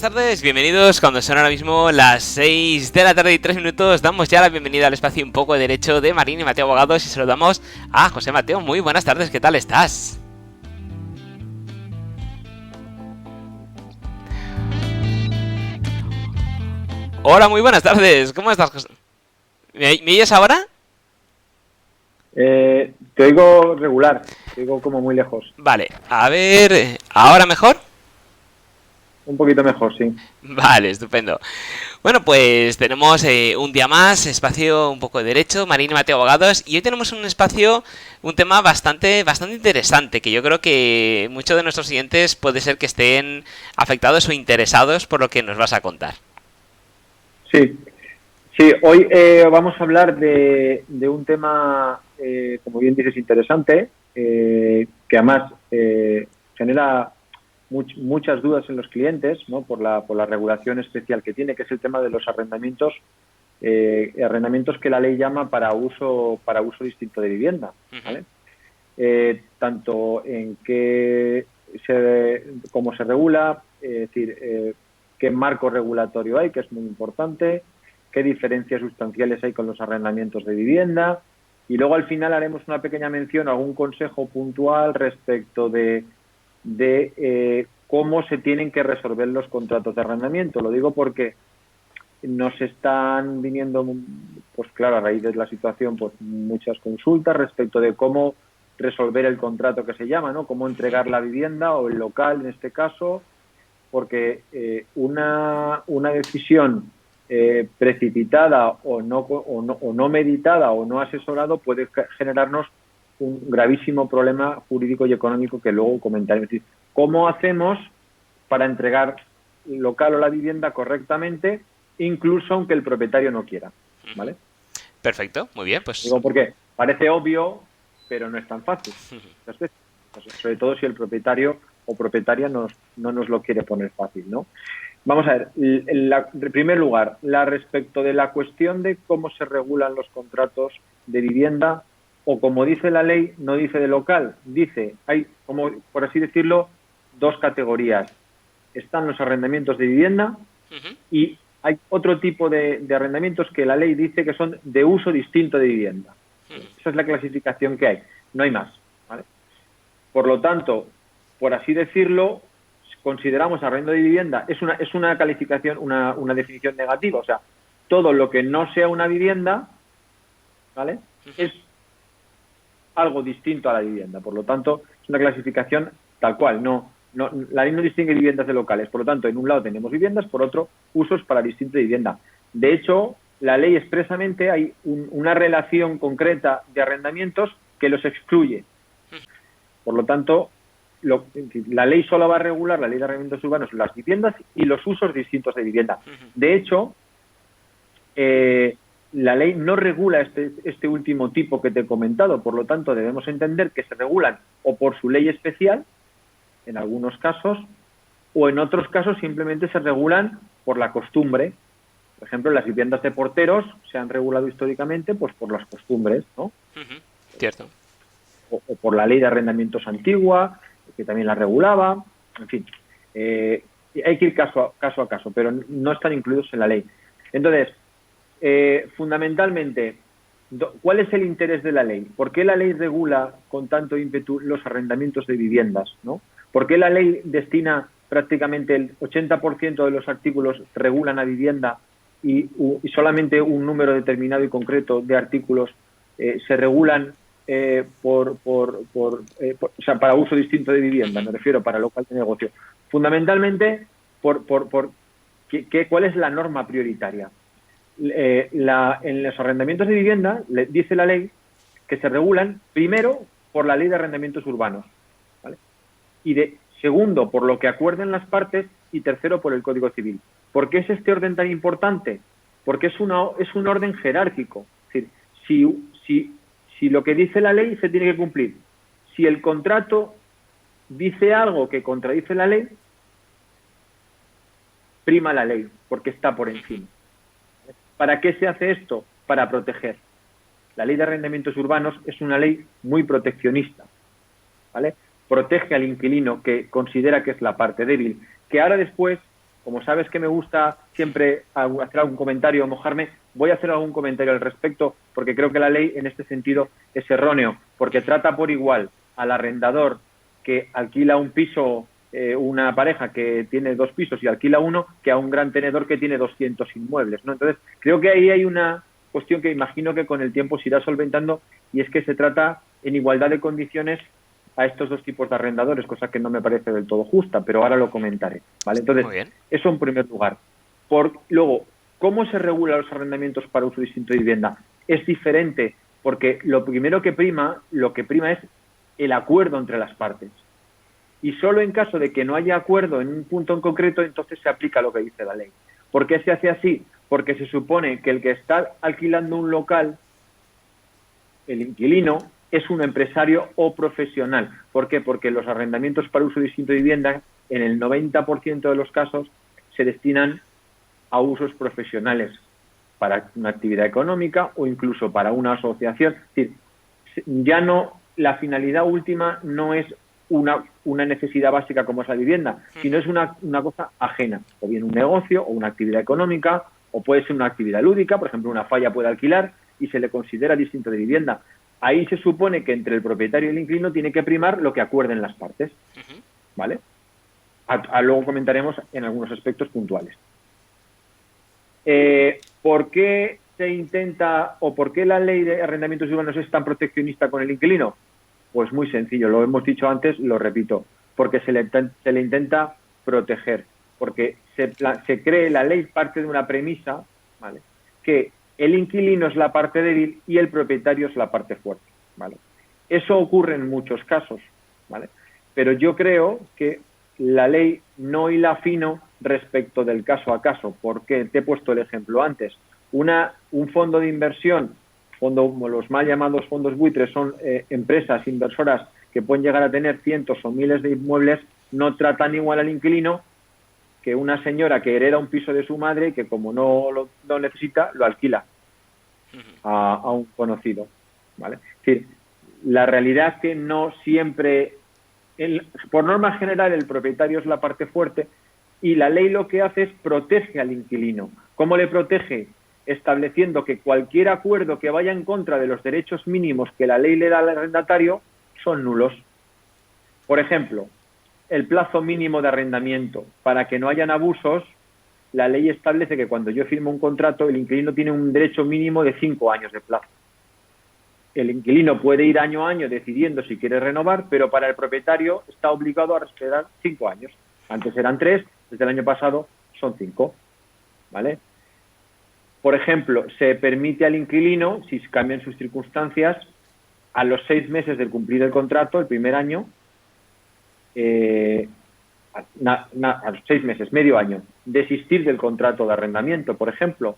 buenas tardes, bienvenidos cuando son ahora mismo las 6 de la tarde y 3 minutos. Damos ya la bienvenida al espacio Un poco de Derecho de Marín y Mateo Abogados y saludamos a José Mateo. Muy buenas tardes, ¿qué tal estás? Hola, muy buenas tardes, ¿cómo estás, José? ¿Me oyes ahora? Te oigo regular, te oigo como muy lejos. Vale, a ver, ¿ahora mejor? Un poquito mejor, sí. Vale, estupendo. Bueno, pues tenemos un día más, espacio Un poco de Derecho, Marín y Mateo Abogados, y hoy tenemos un espacio, un tema bastante interesante, que yo creo que muchos de nuestros siguientes puede ser que estén afectados o interesados por lo que nos vas a contar. Sí, hoy vamos a hablar de un tema, como bien dices, interesante, que además genera muchas dudas en los clientes, ¿no? por la regulación especial que tiene, que es el tema de los arrendamientos que la ley llama para uso distinto de vivienda, ¿vale? Tanto en cómo se regula, es decir, qué marco regulatorio hay, que es muy importante, qué diferencias sustanciales hay con los arrendamientos de vivienda, y luego al final haremos una pequeña mención, algún consejo puntual respecto de cómo se tienen que resolver los contratos de arrendamiento. Lo digo porque nos están viniendo, pues claro, a raíz de la situación, pues muchas consultas respecto de cómo resolver el contrato que se llama, ¿no? Cómo entregar la vivienda o el local en este caso, porque una decisión precipitada o no meditada o no asesorado puede generarnos un gravísimo problema jurídico y económico que luego comentaré. Es decir, ¿cómo hacemos para entregar el local o la vivienda correctamente, incluso aunque el propietario no quiera? ¿Vale? Perfecto, muy bien, pues... Digo porque parece obvio, pero no es tan fácil. Sobre todo si el propietario o propietaria no nos lo quiere poner fácil, ¿no? Vamos a ver, en primer lugar, respecto de la cuestión de cómo se regulan los contratos de vivienda, o como dice la ley, no dice de local, dice, hay, como por así decirlo, dos categorías. Están los arrendamientos de vivienda y hay otro tipo de arrendamientos que la ley dice que son de uso distinto de vivienda. Esa es la clasificación que hay, no hay más, ¿vale? Por lo tanto, por así decirlo, consideramos arrendo de vivienda, es una calificación, una definición negativa, o sea, todo lo que no sea una vivienda, ¿vale?, es algo distinto a la vivienda. Por lo tanto, es una clasificación tal cual, la ley no distingue viviendas de locales. Por lo tanto, en un lado tenemos viviendas, por otro, usos para distinto de vivienda. De hecho, la ley expresamente hay una relación concreta de arrendamientos que los excluye. Por lo tanto, la ley solo va a regular, la ley de arrendamientos urbanos, las viviendas y los usos distintos de vivienda. De hecho, la ley no regula este último tipo que te he comentado. Por lo tanto, debemos entender que se regulan o por su ley especial, en algunos casos, o en otros casos simplemente se regulan por la costumbre. Por ejemplo, las viviendas de porteros se han regulado históricamente pues por las costumbres, ¿no? Cierto. O por la ley de arrendamientos antigua, que también la regulaba, en fin. Hay que ir caso a caso, pero no están incluidos en la ley. Entonces, fundamentalmente, ¿cuál es el interés de la ley? ¿Por qué la ley regula con tanto ímpetu los arrendamientos de viviendas, ¿no? ¿Por qué la ley destina prácticamente el 80% de los artículos regulan a vivienda y solamente un número determinado y concreto de artículos se regulan o sea, para uso distinto de vivienda? Me refiero para local de negocio. Fundamentalmente, ¿cuál es la norma prioritaria? En los arrendamientos de vivienda, dice la ley que se regulan primero por la ley de arrendamientos urbanos, ¿vale? Y segundo, por lo que acuerden las partes, y tercero, por el Código Civil. ¿Por qué es este orden tan importante? Porque es un orden jerárquico. Es decir, si lo que dice la ley se tiene que cumplir, si el contrato dice algo que contradice la ley, prima la ley, porque está por encima. ¿Para qué se hace esto? Para proteger. La ley de arrendamientos urbanos es una ley muy proteccionista, ¿vale? Protege al inquilino que considera que es la parte débil, que ahora después, como sabes que me gusta siempre hacer algún comentario o mojarme, voy a hacer algún comentario al respecto, porque creo que la ley en este sentido es erróneo, porque trata por igual al arrendador que alquila un piso, una pareja que tiene 2 pisos y alquila uno, que a un gran tenedor que tiene 200 inmuebles, ¿no? Entonces, creo que ahí hay una cuestión que imagino que con el tiempo se irá solventando, y es que se trata en igualdad de condiciones a estos 2 tipos de arrendadores, cosa que no me parece del todo justa, pero ahora lo comentaré, ¿vale? Entonces, Muy bien. eso en primer lugar. Luego, ¿cómo se regulan los arrendamientos para uso distinto de vivienda? Es diferente, porque lo que prima es el acuerdo entre las partes. Y solo en caso de que no haya acuerdo en un punto en concreto, entonces se aplica lo que dice la ley. ¿Por qué se hace así? Porque se supone que el que está alquilando un local, el inquilino, es un empresario o profesional. ¿Por qué? Porque los arrendamientos para uso distinto de vivienda, en el 90% de los casos, se destinan a usos profesionales, para una actividad económica o incluso para una asociación. Es decir, ya no, la finalidad última no es una necesidad básica como es la vivienda, sino es una cosa ajena, o bien un negocio o una actividad económica, o puede ser una actividad lúdica, por ejemplo, una falla puede alquilar y se le considera distinto de vivienda. Ahí se supone que entre el propietario y el inquilino tiene que primar lo que acuerden las partes, ¿vale? Luego comentaremos en algunos aspectos puntuales. ¿Por qué se intenta o por qué la ley de arrendamientos urbanos es tan proteccionista con el inquilino? Pues muy sencillo, lo hemos dicho antes, lo repito, porque se le intenta proteger, porque se cree, la ley parte de una premisa, ¿vale?, que el inquilino es la parte débil y el propietario es la parte fuerte, ¿vale? Eso ocurre en muchos casos, ¿vale? Pero yo creo que la ley no hila fino respecto del caso a caso, porque te he puesto el ejemplo antes. Un fondo de inversión, los mal llamados fondos buitres, son empresas inversoras que pueden llegar a tener cientos o miles de inmuebles, no tratan igual al inquilino que una señora que hereda un piso de su madre y que, como no lo necesita, lo alquila a un conocido, ¿vale? Es decir, la realidad es que no siempre, por norma general, el propietario es la parte fuerte, y la ley lo que hace es protege al inquilino. ¿Cómo le protege? Estableciendo que cualquier acuerdo que vaya en contra de los derechos mínimos que la ley le da al arrendatario son nulos. Por ejemplo, el plazo mínimo de arrendamiento. Para que no hayan abusos, la ley establece que cuando yo firmo un contrato, el inquilino tiene un derecho mínimo de 5 años de plazo. El inquilino puede ir año a año decidiendo si quiere renovar, pero para el propietario está obligado a respetar 5 años. Antes eran 3, desde el año pasado son 5, ¿vale? Por ejemplo, se permite al inquilino, si cambian sus circunstancias, a los 6 meses de cumplir el contrato, el primer año, a los 6 meses, medio año, desistir del contrato de arrendamiento, por ejemplo,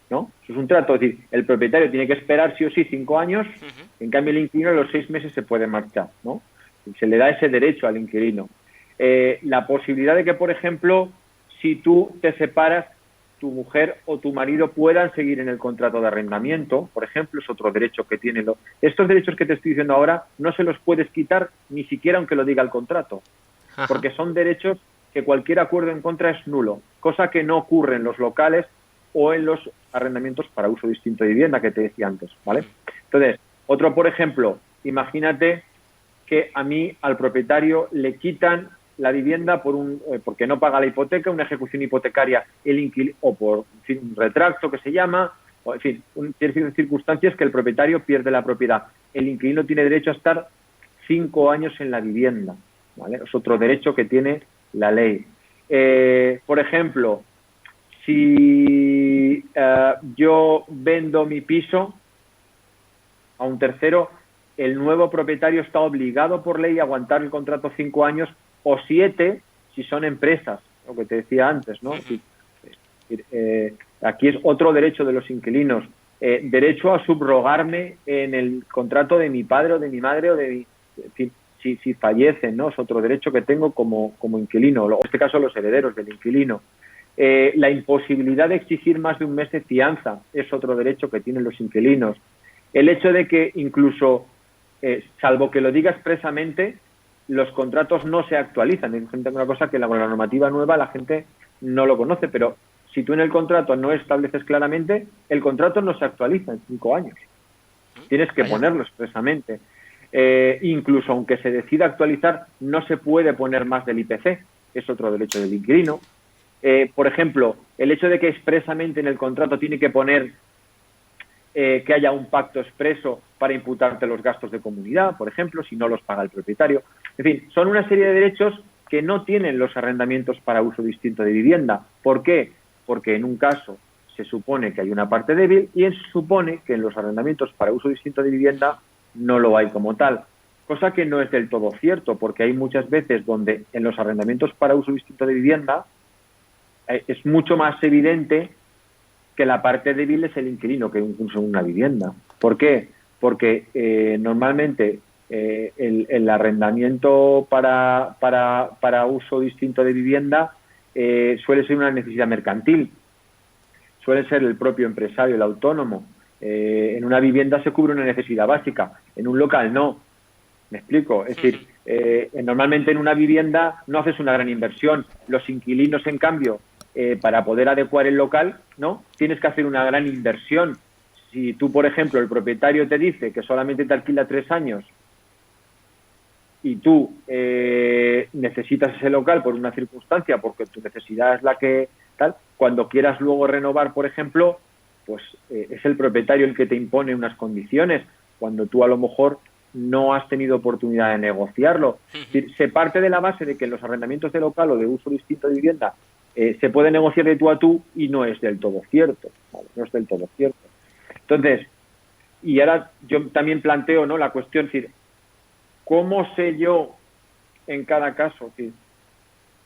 ¿no? Eso es un trato, es decir, el propietario tiene que esperar sí o sí 5 años, en cambio el inquilino a los 6 meses se puede marchar, ¿no? Se le da ese derecho al inquilino. La posibilidad de que, por ejemplo, si tú te separas, tu mujer o tu marido puedan seguir en el contrato de arrendamiento, por ejemplo, es otro derecho que tienen. Estos derechos que te estoy diciendo ahora no se los puedes quitar ni siquiera aunque lo diga el contrato, porque son derechos que cualquier acuerdo en contra es nulo, cosa que no ocurre en los locales o en los arrendamientos para uso distinto de vivienda que te decía antes, ¿vale? Entonces, otro, por ejemplo, imagínate que a mí, al propietario, le quitan la vivienda porque no paga la hipoteca, una ejecución hipotecaria, o por un retracto que se llama, o en fin, ciertas circunstancias que el propietario pierde la propiedad. El inquilino tiene derecho a estar 5 años en la vivienda, ¿vale? Es otro derecho que tiene la ley. Por ejemplo, si yo vendo mi piso a un tercero, el nuevo propietario está obligado por ley a aguantar el contrato 5 años o 7 si son empresas, lo que te decía antes, ¿no? Aquí es otro derecho de los inquilinos. Derecho a subrogarme en el contrato de mi padre o de mi madre o de si fallecen, ¿no? Es otro derecho que tengo como inquilino, en este caso los herederos del inquilino. La imposibilidad de exigir más de un mes de fianza es otro derecho que tienen los inquilinos. El hecho de que incluso, salvo que lo diga expresamente, los contratos no se actualizan. Es una cosa que con la normativa nueva la gente no lo conoce, pero si tú en el contrato no estableces claramente, el contrato no se actualiza en 5 años. Tienes que ponerlo expresamente. Incluso aunque se decida actualizar, no se puede poner más del IPC, es otro derecho del inquilino. Por ejemplo, el hecho de que expresamente en el contrato tiene que poner que haya un pacto expreso para imputarte los gastos de comunidad, por ejemplo, si no los paga el propietario. En fin, son una serie de derechos que no tienen los arrendamientos para uso distinto de vivienda. ¿Por qué? Porque en un caso se supone que hay una parte débil y se supone que en los arrendamientos para uso distinto de vivienda no lo hay como tal. Cosa que no es del todo cierto, porque hay muchas veces donde en los arrendamientos para uso distinto de vivienda es mucho más evidente que la parte débil es el inquilino que incluso una vivienda. ¿Por qué? Porque normalmente el arrendamiento para uso distinto de vivienda suele ser una necesidad mercantil, suele ser el propio empresario, el autónomo. En una vivienda se cubre una necesidad básica, en un local no. ¿Me explico? Es decir, normalmente en una vivienda no haces una gran inversión. Los inquilinos, en cambio, para poder adecuar el local, ¿no? Tienes que hacer una gran inversión. Si tú, por ejemplo, el propietario te dice que solamente te alquila 3 años y tú necesitas ese local por una circunstancia, porque tu necesidad es la que tal, cuando quieras luego renovar, por ejemplo, pues es el propietario el que te impone unas condiciones, cuando tú a lo mejor no has tenido oportunidad de negociarlo. Es decir, se parte de la base de que en los arrendamientos de local o de uso distinto de vivienda se puede negociar de tú a tú y no es del todo cierto, ¿vale? No es del todo cierto. Entonces, y ahora yo también planteo, ¿no?, la cuestión, es decir, ¿cómo sé yo en cada caso, es decir,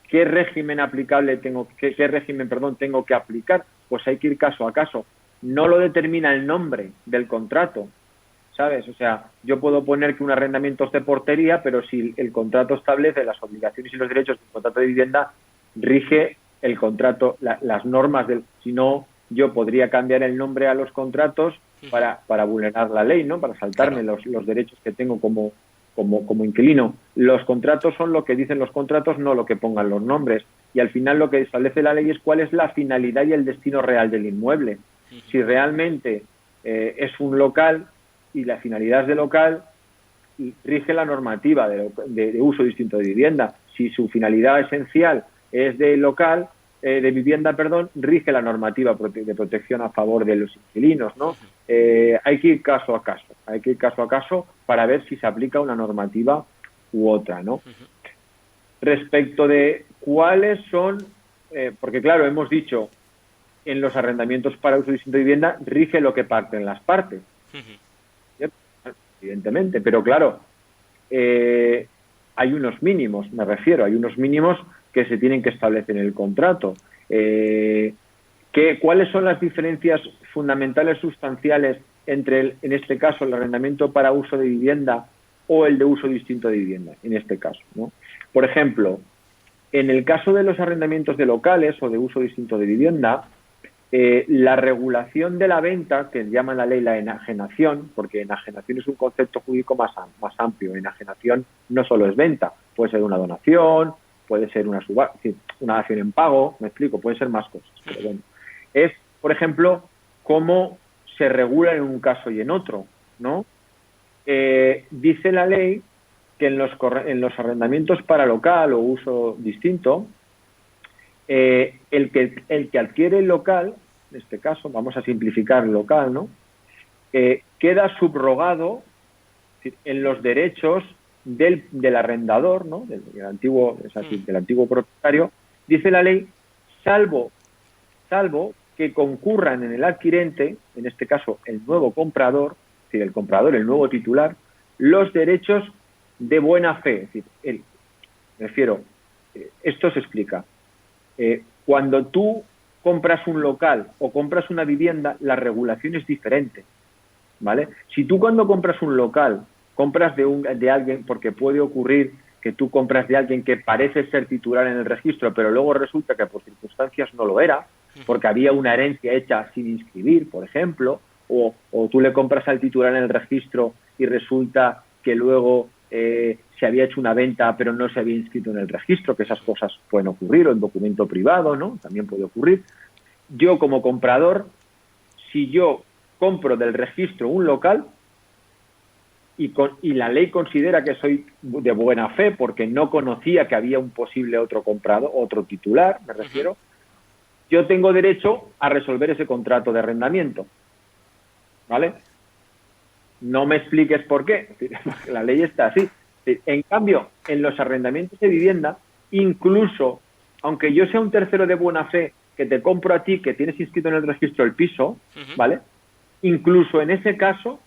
qué régimen aplicable tengo, qué régimen, perdón, tengo que aplicar? Pues hay que ir caso a caso. No lo determina el nombre del contrato, ¿sabes? O sea, yo puedo poner que un arrendamiento es de portería, pero si el contrato establece las obligaciones y los derechos del contrato de vivienda, rige el contrato, las normas del... Si no, yo podría cambiar el nombre a los contratos para vulnerar la ley, ¿no? Para saltarme los derechos que tengo como inquilino. Los contratos son lo que dicen los contratos, no lo que pongan los nombres. Y al final lo que establece la ley es cuál es la finalidad y el destino real del inmueble. Si realmente es un local y la finalidad es de local, rige la normativa de uso distinto de vivienda. Si su finalidad esencial es de local, de vivienda, perdón, rige la normativa de protección a favor de los inquilinos, ¿no? Hay que ir caso a caso, para ver si se aplica una normativa u otra, ¿no? Respecto de cuáles son, porque claro, hemos dicho, en los arrendamientos para uso distinto de vivienda rige lo que parten las partes, ¿cierto? Evidentemente, pero claro, hay unos mínimos, me refiero, hay unos mínimos que se tienen que establecer en el contrato. ¿Cuáles son las diferencias fundamentales sustanciales entre, en este caso, el arrendamiento para uso de vivienda o el de uso distinto de vivienda, en este caso, ¿no? Por ejemplo, en el caso de los arrendamientos de locales o de uso distinto de vivienda, la regulación de la venta, que llama la ley la enajenación, porque enajenación es un concepto jurídico más amplio. Enajenación no solo es venta, puede ser una donación, puede ser una dación en pago, me explico, pueden ser más cosas. Pero bueno, es, por ejemplo, cómo se regula en un caso y en otro, ¿no? Dice la ley que en los arrendamientos para local o uso distinto, el que adquiere el local, en este caso, vamos a simplificar el local, ¿no? Queda subrogado en los derechos del arrendador, ¿no? Del antiguo propietario, dice la ley, salvo que concurran en el adquirente, en este caso el nuevo comprador, es decir, el comprador, el nuevo titular, los derechos de buena fe. Es decir, esto se explica. Cuando tú compras un local o compras una vivienda, la regulación es diferente, ¿vale? Si tú cuando compras un local, compras de alguien, porque puede ocurrir que tú compras de alguien que parece ser titular en el registro, pero luego resulta que por circunstancias no lo era, porque había una herencia hecha sin inscribir, por ejemplo, o tú le compras al titular en el registro y resulta que luego se había hecho una venta pero no se había inscrito en el registro, que esas cosas pueden ocurrir, o en documento privado, ¿no? También puede ocurrir. Yo como comprador, si yo compro del registro un local y la ley considera que soy de buena fe porque no conocía que había un posible otro comprador, otro titular, me refiero, yo tengo derecho a resolver ese contrato de arrendamiento, ¿vale? No me expliques por qué, porque la ley está así. En cambio, en los arrendamientos de vivienda, incluso, aunque yo sea un tercero de buena fe que te compro a ti, que tienes inscrito en el registro el piso, ¿vale? Incluso en ese caso,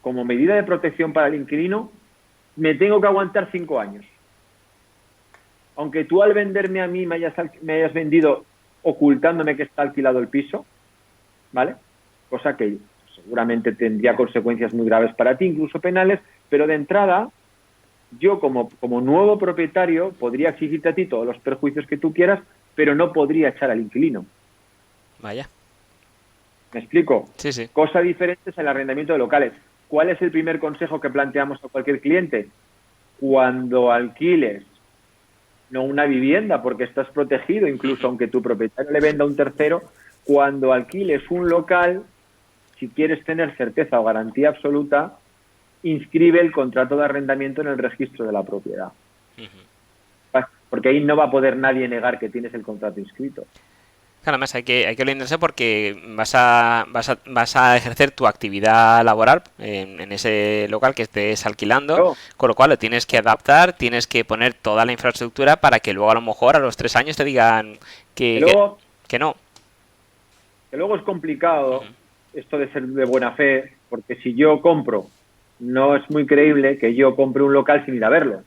como medida de protección para el inquilino, me tengo que aguantar 5 años. Aunque tú al venderme a mí me hayas vendido ocultándome que está alquilado el piso, ¿vale? Cosa que seguramente tendría consecuencias muy graves para ti, incluso penales, pero de entrada, yo como nuevo propietario podría exigirte a ti todos los perjuicios que tú quieras, pero no podría echar al inquilino. Vaya. ¿Me explico? Sí, sí. Cosa diferente es el arrendamiento de locales. ¿Cuál es el primer consejo que planteamos a cualquier cliente? Cuando alquiles, no una vivienda, porque estás protegido, incluso aunque tu propietario le venda a un tercero, cuando alquiles un local, si quieres tener certeza o garantía absoluta, inscribe el contrato de arrendamiento en el registro de la propiedad. Porque ahí no va a poder nadie negar que tienes el contrato inscrito. Además hay que blindarse porque vas a ejercer tu actividad laboral en ese local que estés alquilando, Claro. con lo cual lo tienes que adaptar, tienes que poner toda la infraestructura para que luego a lo mejor a los 3 años te digan que no. Que luego es complicado esto de ser de buena fe, porque si yo compro, no es muy creíble que yo compre un local sin ir a verlo.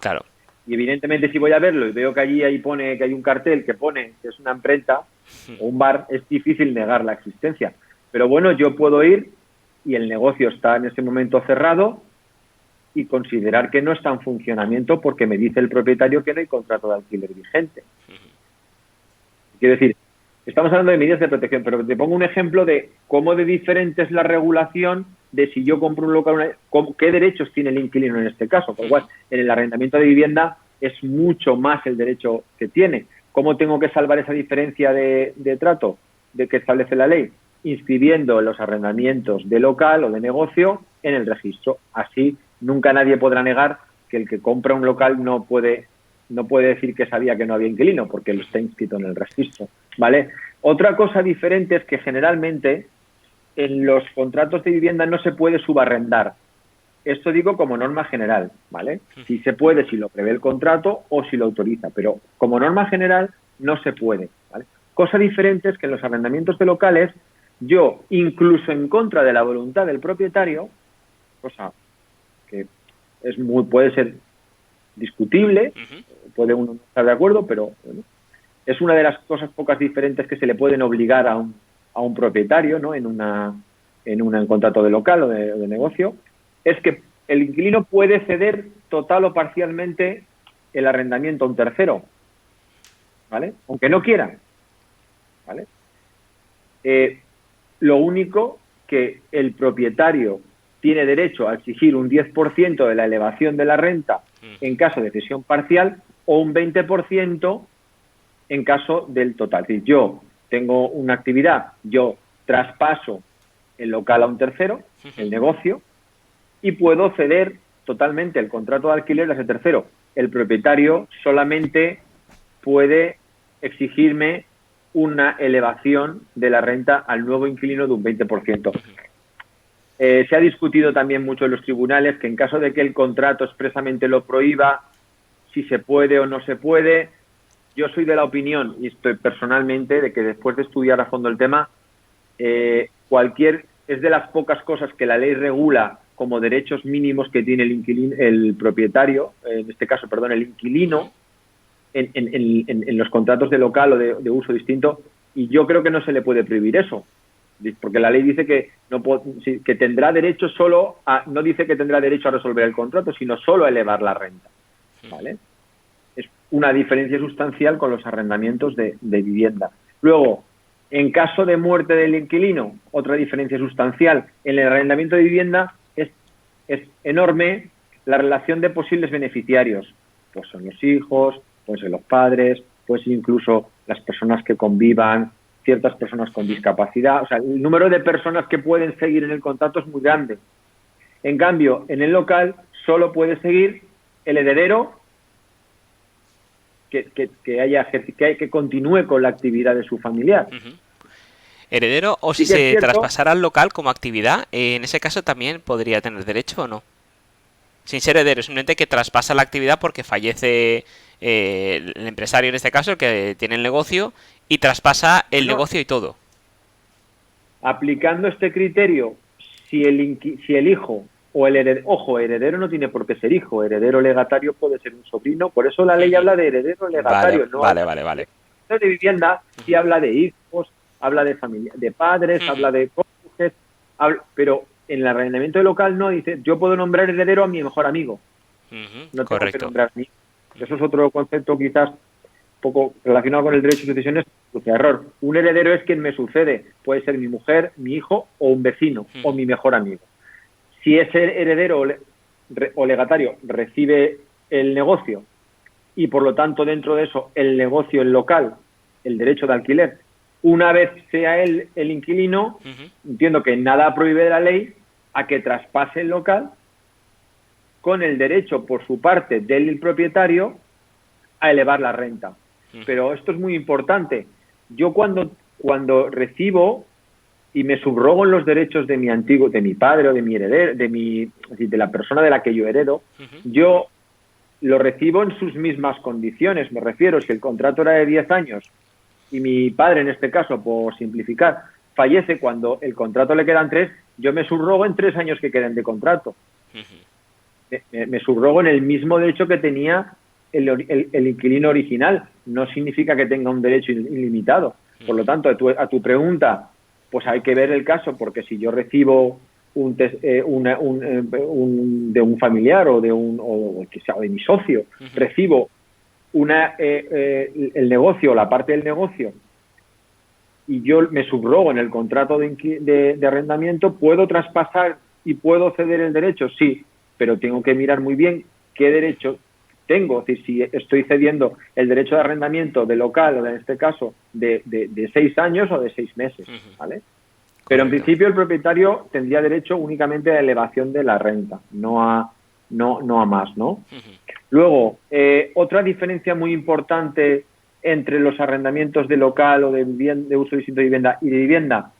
Claro. Y evidentemente si voy a verlo y veo que ahí pone que hay un cartel que pone que es una imprenta o un bar, es difícil negar la existencia. Pero bueno, yo puedo ir y el negocio está en ese momento cerrado y considerar que no está en funcionamiento porque me dice el propietario que no hay contrato de alquiler vigente. Quiero decir, estamos hablando de medidas de protección, pero te pongo un ejemplo de cómo de diferente es la regulación de si yo compro un local, qué derechos tiene el inquilino en este caso. Por igual, en el arrendamiento de vivienda es mucho más el derecho que tiene. ¿Cómo tengo que salvar esa diferencia de trato de que establece la ley? Inscribiendo los arrendamientos de local o de negocio en el registro. Así nunca nadie podrá negar que el que compra un local no puede decir que sabía que no había inquilino porque lo está inscrito en el registro, ¿vale? Otra cosa diferente es que generalmente en los contratos de vivienda no se puede subarrendar. Esto digo como norma general, ¿vale? Si se puede, si lo prevé el contrato o si lo autoriza, pero como norma general no se puede, ¿vale? Cosa diferente es que en los arrendamientos de locales, yo, incluso en contra de la voluntad del propietario, cosa que puede ser discutible, puede uno no estar de acuerdo, pero bueno, es una de las cosas pocas diferentes que se le pueden obligar a un propietario, ¿no? En un contrato de local o de negocio, es que el inquilino puede ceder total o parcialmente el arrendamiento a un tercero, ¿vale? Aunque no quiera, ¿vale? Lo único que el propietario tiene derecho a exigir un 10% de la elevación de la renta en caso de cesión parcial o un 20% en caso del total. Es decir, yo tengo una actividad, yo traspaso el local a un tercero, el negocio, y puedo ceder totalmente el contrato de alquiler a ese tercero. El propietario solamente puede exigirme una elevación de la renta al nuevo inquilino de un 20%. Se ha discutido también mucho en los tribunales que en caso de que el contrato expresamente lo prohíba, si se puede o no se puede. Yo soy de la opinión, y estoy personalmente, de que después de estudiar a fondo el tema, es de las pocas cosas que la ley regula como derechos mínimos que tiene el propietario, en este caso, perdón, el inquilino, en los contratos de local o de uso distinto, y yo creo que no se le puede prohibir eso, porque la ley dice que que tendrá derecho no dice que tendrá derecho a resolver el contrato, sino solo a elevar la renta, ¿vale? Es una diferencia sustancial con los arrendamientos de vivienda. Luego, en caso de muerte del inquilino, otra diferencia sustancial. En el arrendamiento de vivienda es enorme, la relación de posibles beneficiarios. Pues son los hijos, pues son los padres, pues incluso las personas que convivan, ciertas personas con discapacidad. O sea, el número de personas que pueden seguir en el contrato es muy grande. En cambio, en el local solo puede seguir el heredero que continúe con la actividad de su familiar. Heredero, o si se traspasara al local como actividad, en ese caso también podría tener derecho o no. Sin ser heredero, simplemente que traspasa la actividad porque fallece el empresario, en este caso, el que tiene el negocio, y traspasa el negocio y todo. Aplicando este criterio, si el hijo o el heredero, ojo, heredero no tiene por qué ser hijo, heredero legatario puede ser un sobrino, por eso la ley habla de heredero legatario. Vale. De vivienda sí habla de hijos, habla de familia, de padres, habla de cónyuges, pero en el arrendamiento local no dice, yo puedo nombrar heredero a mi mejor amigo. No tengo que nombrar a mí. Eso es otro concepto quizás poco relacionado con el derecho de sucesiones, pues error. Un heredero es quien me sucede. Puede ser mi mujer, mi hijo o un vecino o mi mejor amigo. Si ese heredero o legatario recibe el negocio y por lo tanto dentro de eso el negocio, el local, el derecho de alquiler, una vez sea él el inquilino, entiendo que nada prohíbe de la ley a que traspase el local con el derecho por su parte del propietario a elevar la renta. Pero esto es muy importante. Yo cuando recibo y me subrogo en los derechos de mi padre o de mi heredero, de la persona de la que yo heredo, yo lo recibo en sus mismas condiciones. Me refiero, si el contrato era de 10 años y mi padre, en este caso, por simplificar, fallece cuando el contrato le quedan 3, yo me subrogo en 3 años que queden de contrato. Me subrogo en el mismo derecho que tenía el inquilino original. No significa que tenga un derecho ilimitado. Por lo tanto, a tu pregunta, pues hay que ver el caso, porque si yo recibo de un familiar o de mi socio, recibo el negocio, la parte del negocio, y yo me subrogo en el contrato de arrendamiento, ¿puedo traspasar y puedo ceder el derecho? Sí, pero tengo que mirar muy bien qué derecho tengo. Es decir, si estoy cediendo el derecho de arrendamiento de local, o en este caso, de 6 años o de 6 meses, ¿vale? Pero en principio el propietario tendría derecho únicamente a la elevación de la renta, no a más, ¿no? Luego, otra diferencia muy importante entre los arrendamientos de local o de uso distinto de vivienda y de vivienda,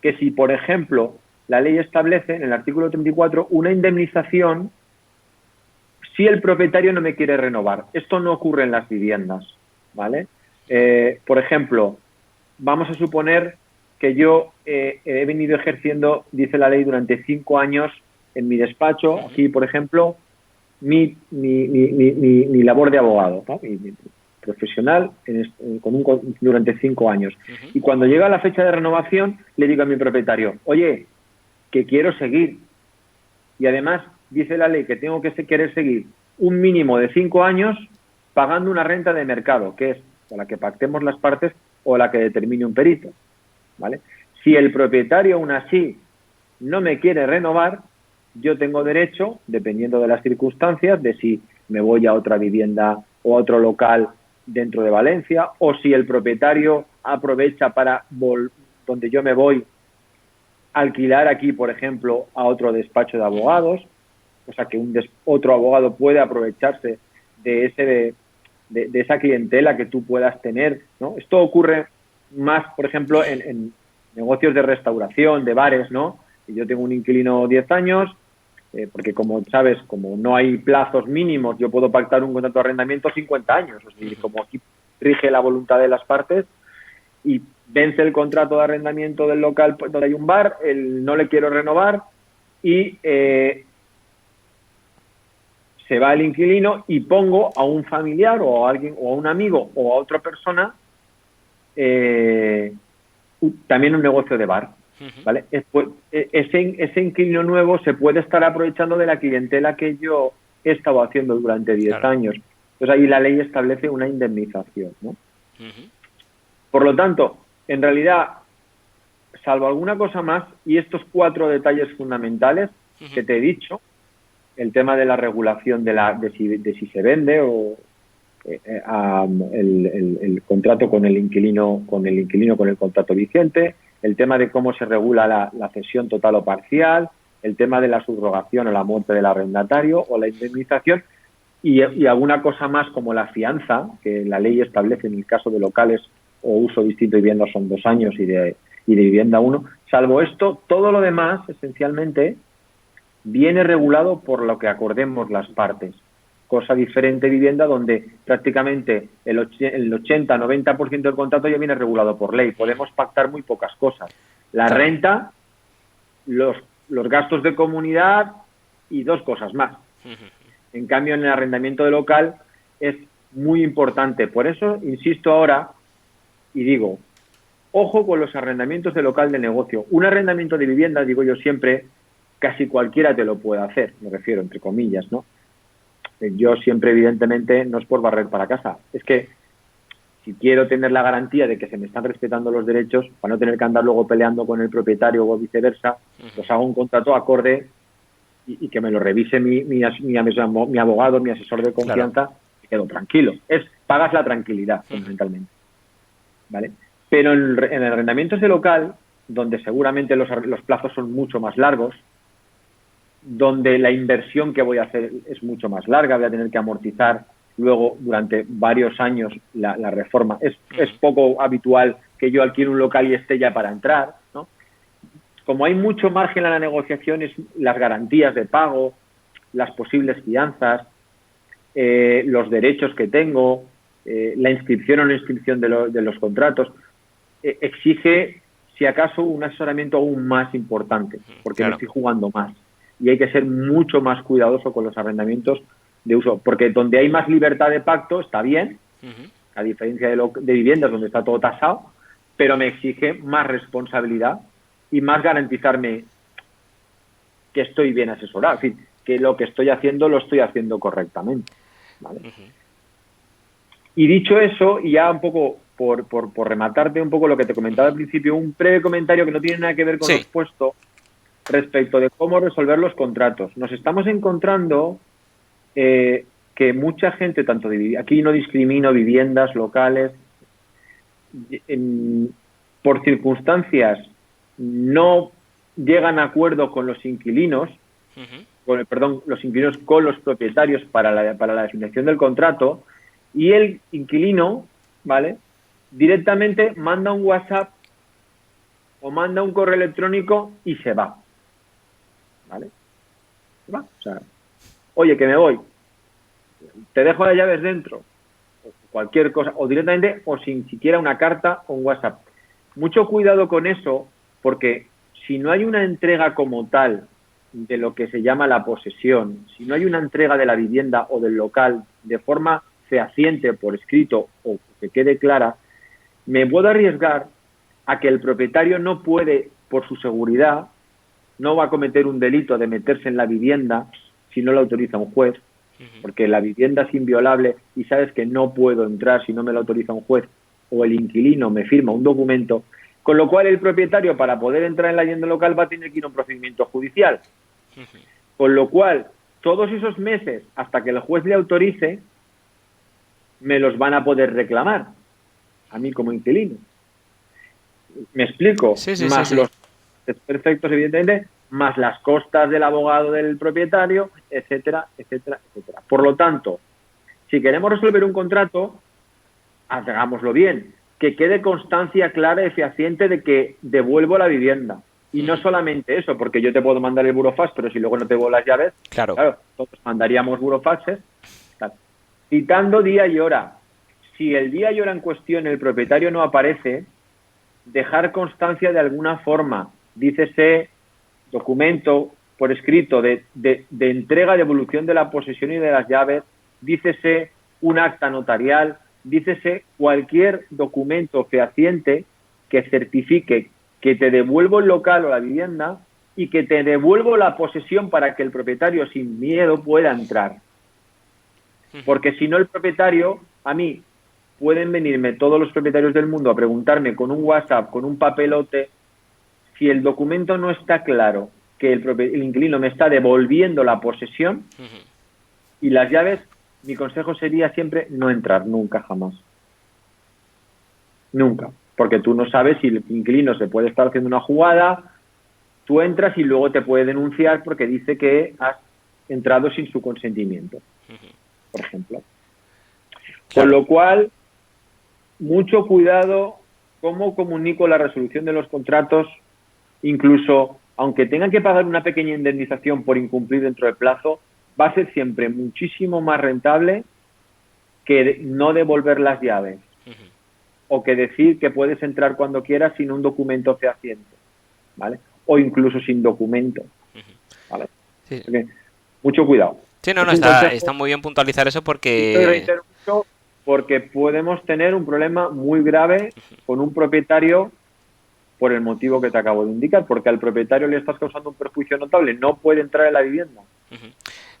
que si, por ejemplo, la ley establece en el artículo 34 una indemnización si el propietario no me quiere renovar. Esto no ocurre en las viviendas, ¿vale? Por ejemplo, vamos a suponer que yo he venido ejerciendo, dice la ley, durante 5 años en mi despacho, aquí, por ejemplo, mi labor de abogado, ¿no? Mi profesional durante 5 años. Y cuando llega la fecha de renovación, le digo a mi propietario, oye, que quiero seguir. Y además, dice la ley que tengo que querer seguir un mínimo de 5 años pagando una renta de mercado, que es la que pactemos las partes o la que determine un perito, ¿vale? Si el propietario aún así no me quiere renovar, yo tengo derecho, dependiendo de las circunstancias, de si me voy a otra vivienda o a otro local dentro de Valencia, o si el propietario aprovecha para donde yo me voy, alquilar aquí, por ejemplo, a otro despacho de abogados, o sea que otro abogado puede aprovecharse de esa clientela que tú puedas tener, ¿no? Esto ocurre más, por ejemplo, en negocios de restauración, de bares, ¿no? Y yo tengo un inquilino 10 años, porque como sabes, como no hay plazos mínimos, yo puedo pactar un contrato de arrendamiento 50 años, o sea, como aquí rige la voluntad de las partes, y vence el contrato de arrendamiento del local donde hay un bar, no le quiero renovar, y se va el inquilino y pongo a un familiar o a alguien o a un amigo o a otra persona también un negocio de bar, ¿vale? Ese inquilino nuevo se puede estar aprovechando de la clientela que yo he estado haciendo durante 10 años. Entonces ahí la ley establece una indemnización, ¿no? Por lo tanto, en realidad, salvo alguna cosa más, y estos 4 detalles fundamentales que te he dicho, el tema de la regulación de si se vende o el contrato con el inquilino con el contrato vigente, el tema de cómo se regula la cesión total o parcial, el tema de la subrogación o la muerte del arrendatario o la indemnización y alguna cosa más como la fianza, que la ley establece en el caso de locales o uso distinto de vivienda son 2 años y de vivienda 1. Salvo esto, todo lo demás, esencialmente, viene regulado por lo que acordemos las partes. Cosa diferente vivienda donde prácticamente el 80-90% del contrato ya viene regulado por ley. Podemos pactar muy pocas cosas. La renta, los gastos de comunidad y 2 cosas más. En cambio, en el arrendamiento de local es muy importante. Por eso insisto ahora y digo, ojo con los arrendamientos de local de negocio. Un arrendamiento de vivienda, digo yo siempre, casi cualquiera te lo puede hacer, me refiero, entre comillas, ¿no? Yo siempre, evidentemente, no es por barrer para casa. Es que si quiero tener la garantía de que se me están respetando los derechos, para no tener que andar luego peleando con el propietario o viceversa, pues hago un contrato acorde y que me lo revise mi abogado, mi asesor de confianza, y quedo tranquilo. Pagas la tranquilidad, fundamentalmente. ¿Vale? Pero en arrendamientos de local, donde seguramente los plazos son mucho más largos, donde la inversión que voy a hacer es mucho más larga, voy a tener que amortizar luego durante varios años la reforma. Es poco habitual que yo alquile un local y esté ya para entrar, ¿no? Como hay mucho margen a la negociación, las garantías de pago, las posibles fianzas, los derechos que tengo, la inscripción o no inscripción de los contratos, exige, si acaso, un asesoramiento aún más importante, porque me estoy jugando más. Y hay que ser mucho más cuidadoso con los arrendamientos de uso, porque donde hay más libertad de pacto está bien, a diferencia de viviendas donde está todo tasado, pero me exige más responsabilidad y más garantizarme que estoy bien asesorado, es decir, que lo que estoy haciendo lo estoy haciendo correctamente, ¿vale? Y dicho eso, y ya un poco por rematarte un poco lo que te comentaba al principio, un breve comentario que no tiene nada que ver con lo expuesto respecto de cómo resolver los contratos. Nos estamos encontrando que mucha gente, tanto aquí no discrimino viviendas, locales, por circunstancias no llegan a acuerdo con los inquilinos, los inquilinos con los propietarios para la definición del contrato, y el inquilino, ¿vale?, directamente manda un WhatsApp o manda un correo electrónico y se va, ¿vale? Se va, o sea, oye, que me voy, te dejo las llaves dentro, o cualquier cosa, o directamente, o sin siquiera una carta o un WhatsApp. Mucho cuidado con eso, porque si no hay una entrega como tal de lo que se llama la posesión, si no hay una entrega de la vivienda o del local de forma fehaciente por escrito o que quede clara, me puedo arriesgar a que el propietario no puede, por su seguridad, no va a cometer un delito de meterse en la vivienda si no lo autoriza un juez, porque la vivienda es inviolable y sabes que no puedo entrar si no me lo autoriza un juez, o el inquilino me firma un documento, con lo cual el propietario, para poder entrar en la vivienda local, va a tener que ir a un procedimiento judicial. Con lo cual, todos esos meses, hasta que el juez le autorice, me los van a poder reclamar a mí como inquilino. ¿Me explico? Más los perfectos, evidentemente, más las costas del abogado del propietario, etcétera, etcétera, etcétera. Por lo tanto, si queremos resolver un contrato, hagámoslo bien, que quede constancia clara y fehaciente de que devuelvo la vivienda. Y no solamente eso, porque yo te puedo mandar el burofax, pero si luego no te devuelvo las llaves, claro, todos mandaríamos burofaxes, citando día y hora. Si el día y hora en cuestión el propietario no aparece, dejar constancia de alguna forma, dícese documento por escrito de entrega, devolución de la posesión y de las llaves, dícese un acta notarial, dícese cualquier documento fehaciente que certifique que te devuelvo el local o la vivienda y que te devuelvo la posesión para que el propietario sin miedo pueda entrar. Porque si no, el propietario, a mí, pueden venirme todos los propietarios del mundo a preguntarme con un WhatsApp, con un papelote, si el documento no está claro que el inquilino me está devolviendo la posesión, y las llaves, mi consejo sería siempre no entrar, nunca, jamás. Nunca. Porque tú no sabes si el inquilino se puede estar haciendo una jugada, tú entras y luego te puede denunciar porque dice que has entrado sin su consentimiento, por ejemplo. Con lo cual, mucho cuidado cómo comunico la resolución de los contratos, incluso aunque tengan que pagar una pequeña indemnización por incumplir dentro del plazo, va a ser siempre muchísimo más rentable que no devolver las llaves o que decir que puedes entrar cuando quieras sin un documento fehaciente, ¿vale? O incluso sin documento, ¿vale? Sí. Mucho cuidado. Sí, no, está muy bien puntualizar eso porque... Porque podemos tener un problema muy grave con un propietario por el motivo que te acabo de indicar, porque al propietario le estás causando un perjuicio notable, no puede entrar en la vivienda.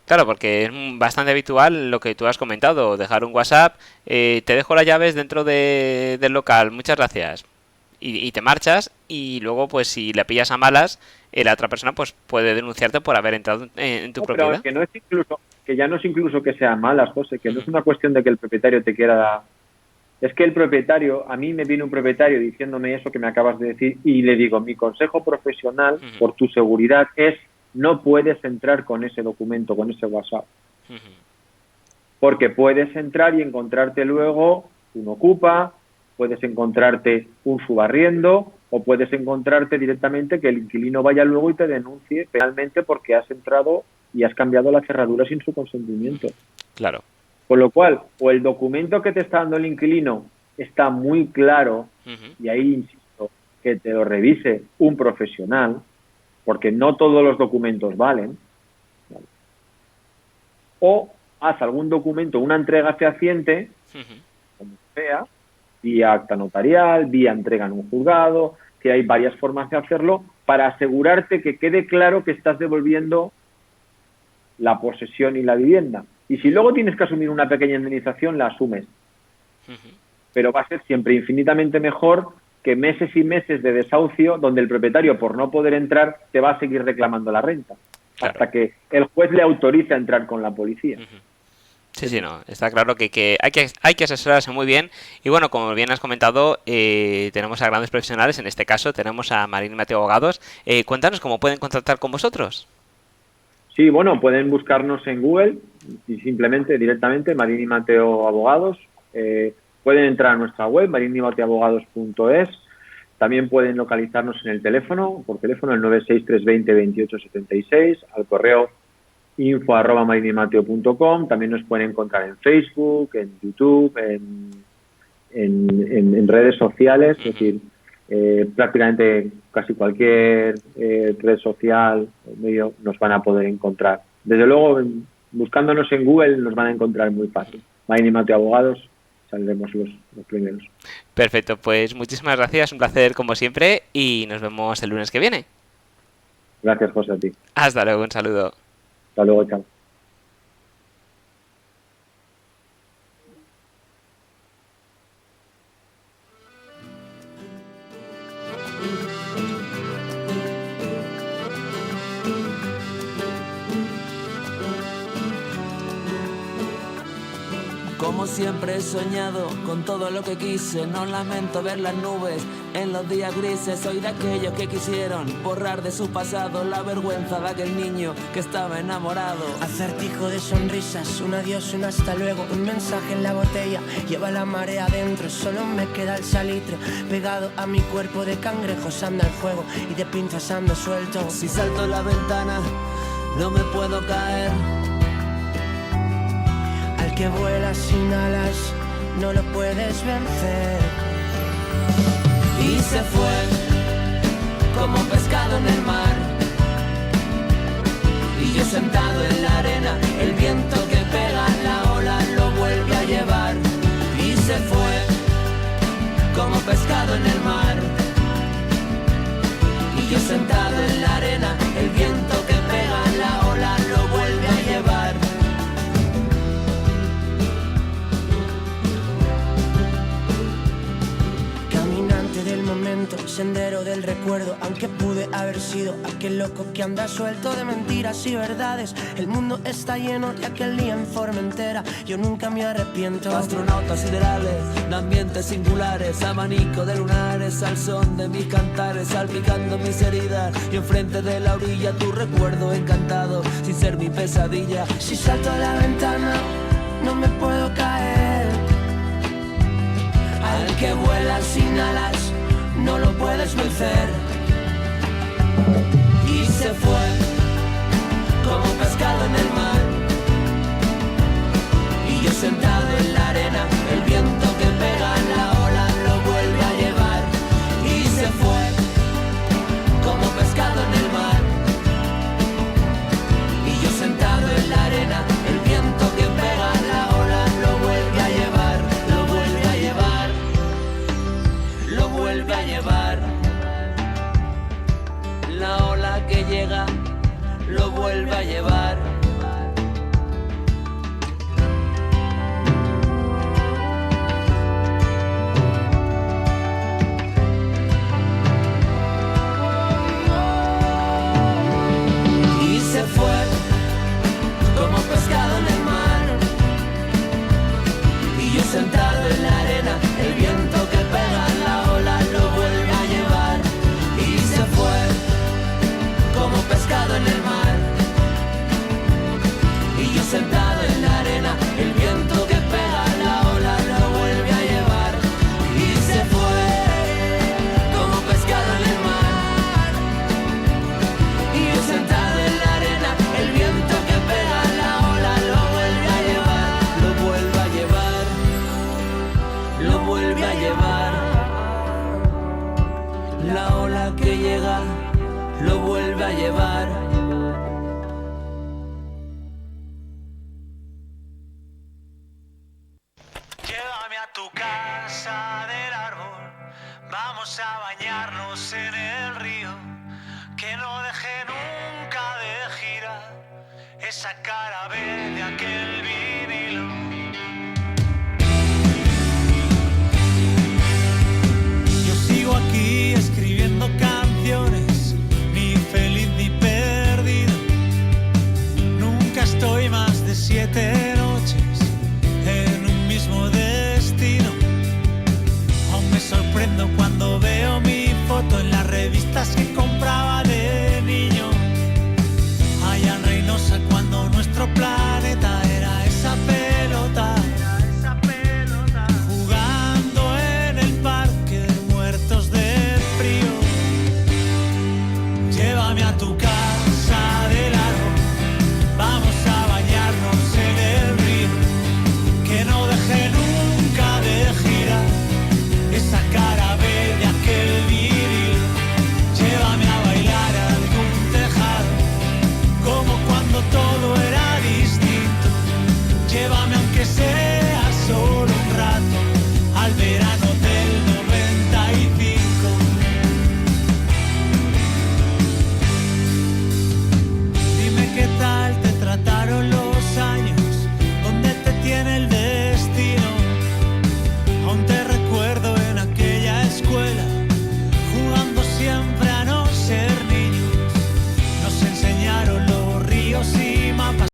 Claro, porque es bastante habitual lo que tú has comentado, dejar un WhatsApp, te dejo las llaves dentro del local, muchas gracias, y te marchas, y luego pues si la pillas a malas, la otra persona pues puede denunciarte por haber entrado en tu propiedad. Pero que no es incluso, que ya no es incluso que sea malas, José, que no es una cuestión de que el propietario te quiera... Es que el propietario, a mí me viene un propietario diciéndome eso que me acabas de decir y le digo, mi consejo profesional, por tu seguridad, es no puedes entrar con ese documento, con ese WhatsApp. Porque puedes entrar y encontrarte luego un ocupa, puedes encontrarte un subarriendo o puedes encontrarte directamente que el inquilino vaya luego y te denuncie penalmente porque has entrado y has cambiado la cerradura sin su consentimiento. Claro. Con lo cual, o el documento que te está dando el inquilino está muy claro, y ahí insisto, que te lo revise un profesional, porque no todos los documentos valen, ¿vale? O haz algún documento, una entrega fehaciente, como sea, vía acta notarial, vía entrega en un juzgado, que hay varias formas de hacerlo, para asegurarte que quede claro que estás devolviendo la posesión y la vivienda. Y si luego tienes que asumir una pequeña indemnización, la asumes. Pero va a ser siempre infinitamente mejor que meses y meses de desahucio donde el propietario, por no poder entrar, te va a seguir reclamando la renta. Claro. Hasta que el juez le autorice a entrar con la policía. Sí, no, está claro que hay que asesorarse muy bien. Y bueno, como bien has comentado, tenemos a grandes profesionales. En este caso tenemos a Marín y Mateo Abogados. Cuéntanos cómo pueden contactar con vosotros. Sí, bueno, pueden buscarnos en Google y simplemente, directamente, Marín y Mateo Abogados. Pueden entrar a nuestra web, marinimateoabogados.es. También pueden localizarnos en el teléfono, por teléfono, el 963202876, al correo info@marinimateo.com. También nos pueden encontrar en Facebook, en YouTube, en redes sociales, es decir, prácticamente casi cualquier red social o medio nos van a poder encontrar. Desde luego, buscándonos en Google nos van a encontrar muy fácil. Marín y Mateo Abogados, saldremos los primeros. Perfecto, pues muchísimas gracias, un placer como siempre y nos vemos el lunes que viene. Gracias, José, a ti. Hasta luego, un saludo. Hasta luego, chao. Como siempre he soñado con todo lo que quise. No lamento ver las nubes en los días grises. Soy de aquellos que quisieron borrar de su pasado la vergüenza de aquel niño que estaba enamorado. Acertijo de sonrisas, un adiós, un hasta luego, un mensaje en la botella, lleva la marea adentro. Solo me queda el salitre pegado a mi cuerpo. De cangrejos anda el fuego y de pinzas ando suelto. Si salto la ventana no me puedo caer. Al que vuela sin alas no lo puedes vencer. Y se fue como pescado en el mar. Y yo sentado en la arena, el viento que pega en la ola lo vuelve a llevar. Y se fue como pescado en el mar. Y yo sentado en la arena, el viento que pega en la ola lo vuelve a llevar. Caminante del momento, sendero del recuerdo, aunque pude haber sido aquel loco que anda suelto de mentiras y verdades. El mundo está lleno de aquel día en Formentera, yo nunca me arrepiento. Astronautas siderales, de ambientes singulares, abanico de lunares, al son de mis cantares, salpicando mis heridas. Y enfrente de la orilla tu recuerdo encantado, sin ser mi pesadilla. Si salto a la ventana, no me puedo caer. Al que vuela sin alas, no lo puedes vencer. Y se fue como pescado en el mar, y yo sentado en la arena, el viento que pega en la ola lo vuelve a llevar. Y se fue como pescado en el mar, y yo sentado en la arena, el viento que pega en la ola lo vuelve a llevar, lo vuelve a llevar, lo vuelve a llevar. La ola que llega lo vuelve a llevar. Y se fue como pescado en el mar, y yo sentado en la arena, el viento que pega en la ola lo vuelve a llevar. Y se fue como pescado en el mar, y yo sentado en la arena, el viento que pega en la ola lo vuelve a llevar. Y se fue como pescado en el mar, y yo sentado en la arena, el viento que pega en la ola lo vuelve a llevar, lo vuelve a llevar, lo vuelve a llevar. La ola que llega lo vuelve a llevar. Llévame a tu casa del árbol, vamos a bañarnos en el río, que no deje nunca de girar esa cara B de aquel vinilo. Yo sigo aquí escribiendo canciones, ni feliz ni perdido. Nunca estoy más de 7 noches en un mismo destino. Aún me sorprendo cuando veo mi foto en las revistas que compraba de niño. Allá en Reynosa, cuando nuestro planeta era esa pelota, jugando en el parque muertos de frío. Llévame a tu casa